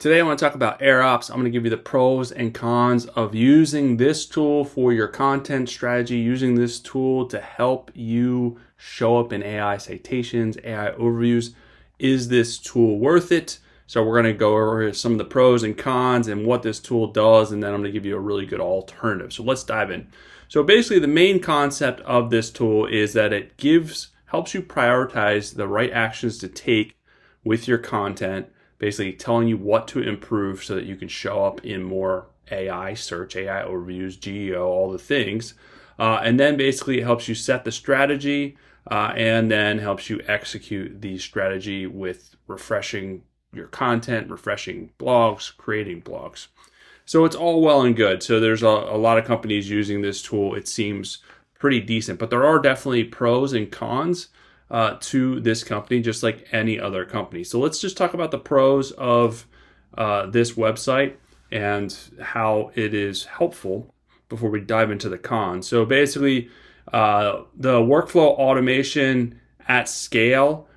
Today I want to talk about AirOps. I'm going to give you the pros and cons of using this tool for your content strategy, using this tool to help you show up in AI citations, AI overviews. Is this tool worth it? So we're going to go over some of the pros and cons and what this tool does, and then I'm going to give you a really good alternative. So let's dive in. So basically the main concept of this tool is that it helps you prioritize the right actions to take with your content, basically telling you what to improve so that you can show up in more AI search, AI overviews, GEO, all the things. And then basically it helps you set the strategy and then helps you execute the strategy with refreshing your content, refreshing blogs, creating blogs. So it's all well and good. So there's a lot of companies using this tool. It seems pretty decent, but there are definitely pros and cons to this company, just like any other company. So let's just talk about the pros of this website and how it is helpful before we dive into the cons. So basically, the workflow automation at scale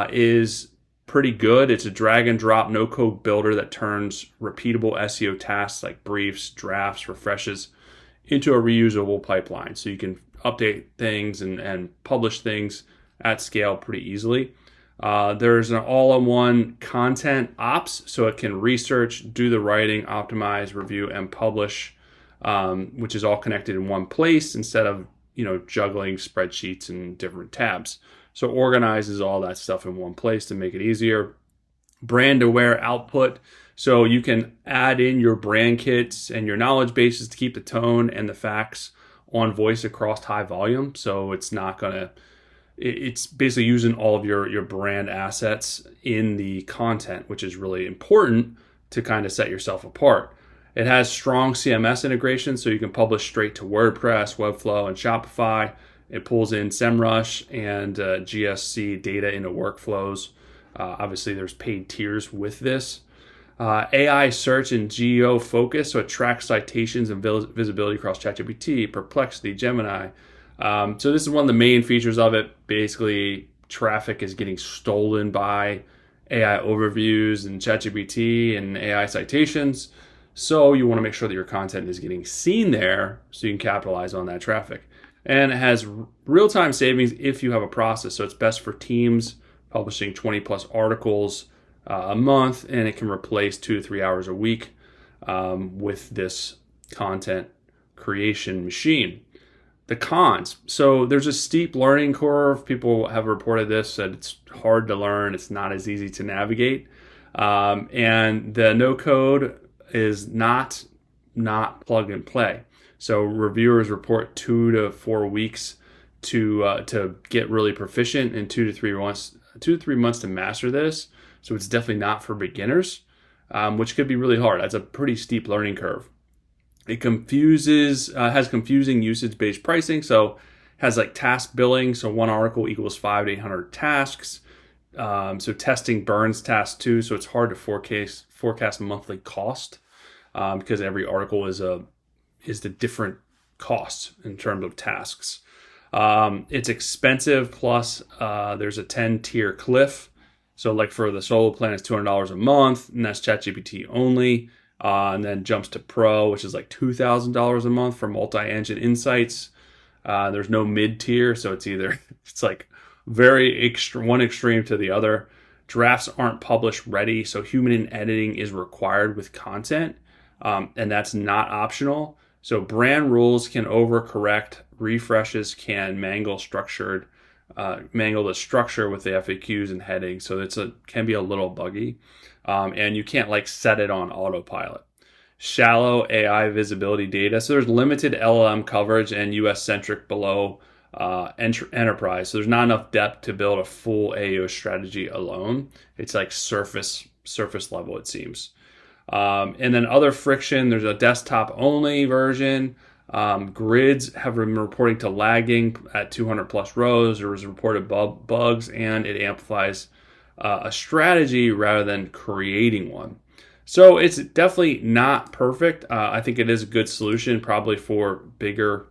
is pretty good. It's a drag and drop no code builder that turns repeatable SEO tasks like briefs, drafts, refreshes into a reusable pipeline. So you can update things and publish things at scale pretty easily. There's an all-in-one content ops, so it can research, do the writing, optimize, review, and publish, which is all connected in one place instead of juggling spreadsheets and different tabs. So it organizes all that stuff in one place to make it easier. Brand aware output, so you can add in your brand kits and your knowledge bases to keep the tone and the facts on voice across high volume. So it's basically using all of your brand assets in the content, which is really important to kind of set yourself apart. It has strong CMS integration, so you can publish straight to WordPress, Webflow, and Shopify. It pulls in SEMrush and GSC data into workflows. Obviously, there's paid tiers with this. AI search and geo focus, so it tracks citations and visibility across ChatGPT, Perplexity, Gemini. So this is one of the main features of it. Basically, traffic is getting stolen by AI overviews and ChatGPT and AI citations. So you want to make sure that your content is getting seen there so you can capitalize on that traffic. And it has real-time savings if you have a process. So it's best for teams publishing 20 plus articles a month, and it can replace 2 to 3 hours a week with this content creation machine. The cons. So there's a steep learning curve. People have reported this, that it's hard to learn. It's not as easy to navigate. And the no code is not plug and play. So reviewers report 2 to 4 weeks to get really proficient, and 2 to 3 months to master this. So it's definitely not for beginners, which could be really hard. That's a pretty steep learning curve. It has confusing usage-based pricing. So has like task billing. So one article equals 5 to 800 tasks. So testing burns tasks too. So it's hard to forecast monthly cost because every article is the different costs in terms of tasks. It's expensive. Plus there's a 10-tier cliff. So like for the solo plan, it's $200 a month, and that's ChatGPT only. And then jumps to Pro, which is like $2,000 a month for multi-engine insights. There's no mid-tier, so it's like very one extreme to the other. Drafts aren't published ready, so human editing is required with content, and that's not optional. So brand rules can overcorrect, refreshes can mangle the structure with the FAQs and headings, so can be a little buggy. And you can't set it on autopilot. Shallow AI visibility data. So there's limited LLM coverage and US-centric below enterprise. So there's not enough depth to build a full AEO strategy alone. It's like surface level, it seems. And then other friction, there's a desktop only version. Grids have been reporting to lagging at 200 plus rows. There was reported bugs, and it amplifies a strategy rather than creating one. So it's definitely not perfect. I think it is a good solution, probably for bigger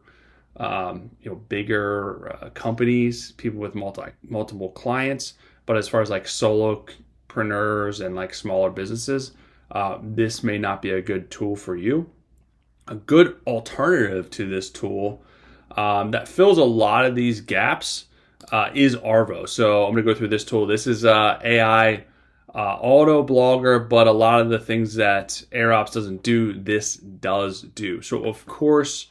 companies, people with multiple clients. But as far as solopreneurs and smaller businesses, this may not be a good tool for you. A good alternative to this tool that fills a lot of these gaps is Arvow. So I'm going to go through this tool. This is AI auto blogger, but a lot of the things that AirOps doesn't do, this does do. So of course,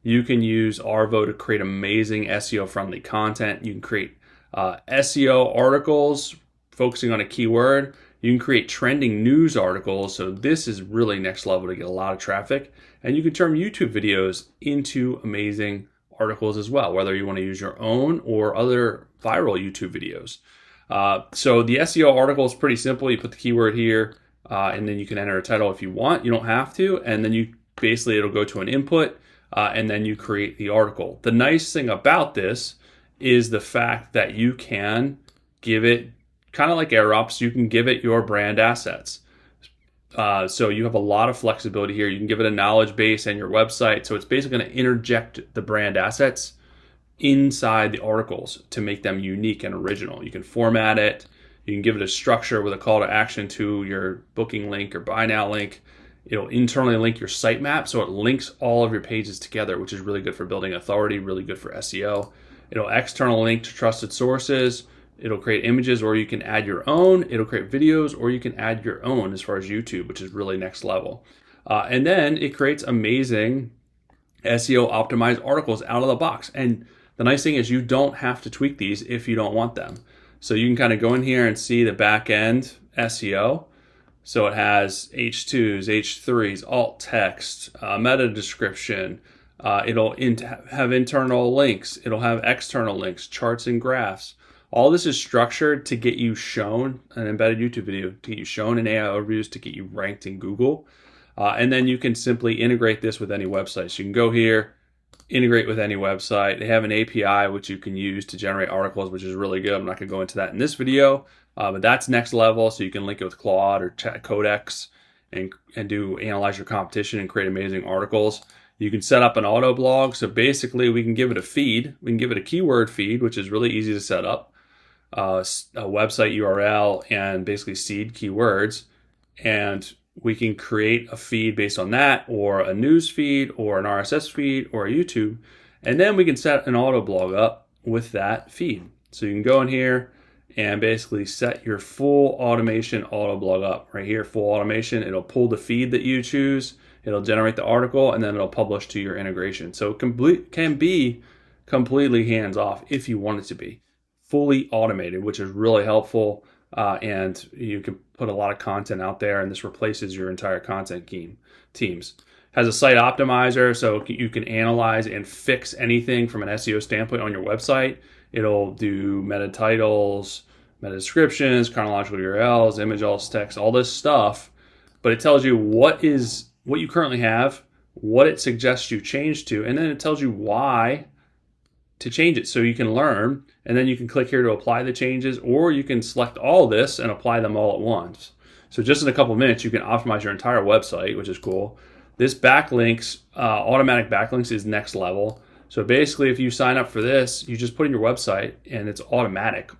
you can use Arvow to create amazing SEO friendly content. You can create SEO articles focusing on a keyword. You can create trending news articles. So this is really next level to get a lot of traffic. And you can turn YouTube videos into amazing articles as well, whether you want to use your own or other viral YouTube videos. So the SEO article is pretty simple. You put the keyword here, and then you can enter a title if you want. You don't have to. And then you basically, it'll go to an input, and then you create the article. The nice thing about this is the fact that you can give it, kind of like AirOps, you can give it your brand assets. So you have a lot of flexibility here. You can give it a knowledge base and your website. So it's basically going to interject the brand assets inside the articles to make them unique and original. You can format it. You can give it a structure with a call to action to your booking link or buy now link. It'll internally link your sitemap, so it links all of your pages together, which is really good for building authority, really good for SEO. It'll external link to trusted sources. It'll create images, or you can add your own. It'll create videos, or you can add your own as far as YouTube, which is really next level. And then it creates amazing SEO optimized articles out of the box. And the nice thing is you don't have to tweak these if you don't want them. So you can kind of go in here and see the back end SEO. So it has H2s, H3s, alt text, meta description. It'll have internal links. It'll have external links, charts and graphs. All this is structured to get you shown an embedded YouTube video, to get you shown in AI overviews, to get you ranked in Google. And then you can simply integrate this with any website. So you can go here, integrate with any website. They have an API which you can use to generate articles, which is really good. I'm not going to go into that in this video, but that's next level. So you can link it with Claude or Codex and analyze your competition and create amazing articles. You can set up an auto blog. So basically we can give it a feed. We can give it a keyword feed, which is really easy to set up. A website URL and basically seed keywords, and we can create a feed based on that, or a news feed, or an RSS feed, or a YouTube, and then we can set an auto blog up with that feed. So you can go in here and basically set your full automation auto blog up right here. Full automation. It'll pull the feed that you choose. It'll generate the article, and then it'll publish to your integration. So it can be completely hands off if you want it to be. Fully automated, which is really helpful, and you can put a lot of content out there, and this replaces your entire content teams. Has a site optimizer, so you can analyze and fix anything from an SEO standpoint on your website. It'll do meta titles, meta descriptions, chronological URLs, image alt text, all this stuff, but it tells you what you currently have, what it suggests you change to, and then it tells you why to change it, so you can learn, and then you can click here to apply the changes, or you can select all this and apply them all at once. So just in a couple of minutes, you can optimize your entire website, which is cool. This backlinks, automatic backlinks is next level. So basically, if you sign up for this, you just put in your website and it's automatic.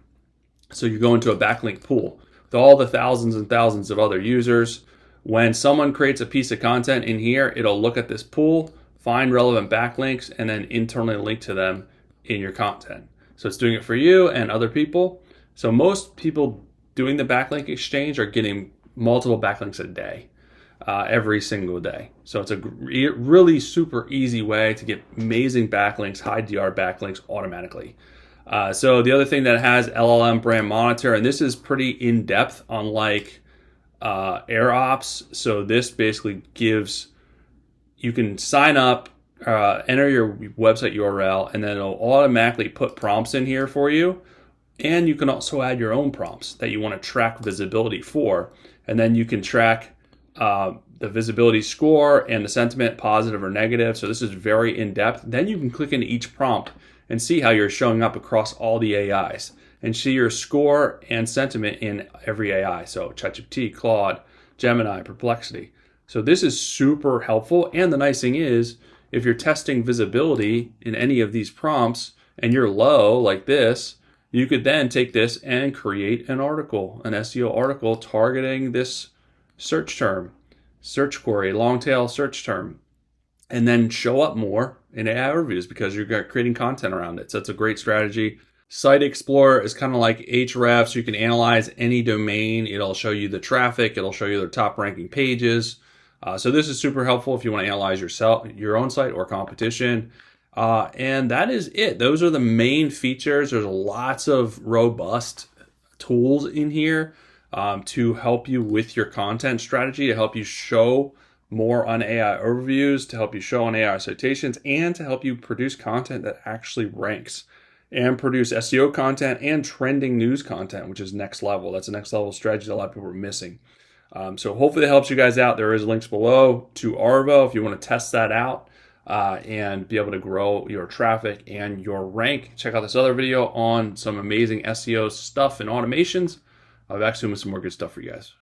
So you go into a backlink pool with all the thousands and thousands of other users. When someone creates a piece of content in here, it'll look at this pool, find relevant backlinks, and then internally link to them in your content. So it's doing it for you and other people. So most people doing the backlink exchange are getting multiple backlinks a day, every single day. So it's a really super easy way to get amazing backlinks, high DR backlinks automatically. So the other thing that has LLM brand monitor, and this is pretty in depth, unlike AirOps. So this basically you can sign up, enter your website URL, and then it'll automatically put prompts in here for you. And you can also add your own prompts that you want to track visibility for. And then you can track the visibility score and the sentiment, positive or negative. So this is very in-depth. Then you can click into each prompt and see how you're showing up across all the AIs and see your score and sentiment in every AI. So ChatGPT, Claude, Gemini, Perplexity. So this is super helpful. And the nice thing is, if you're testing visibility in any of these prompts and you're low like this, you could then take this and create an article, an SEO article targeting this search term, search query, long tail search term, and then show up more in AI reviews because you're creating content around it. So it's a great strategy. Site Explorer is kind of like Ahrefs. You can analyze any domain. It'll show you the traffic. It'll show you their top ranking pages. So this is super helpful if you want to analyze your own site or competition. And that is it. Those are the main features. There's lots of robust tools in here to help you with your content strategy, to help you show more on AI overviews, to help you show on AI citations, and to help you produce content that actually ranks and produce SEO content and trending news content, which is next level. That's a next level strategy that a lot of people are missing. So hopefully that helps you guys out. There is links below to Arvow if you want to test that out and be able to grow your traffic and your rank. Check out this other video on some amazing SEO stuff and automations. I'll be back soon with some more good stuff for you guys.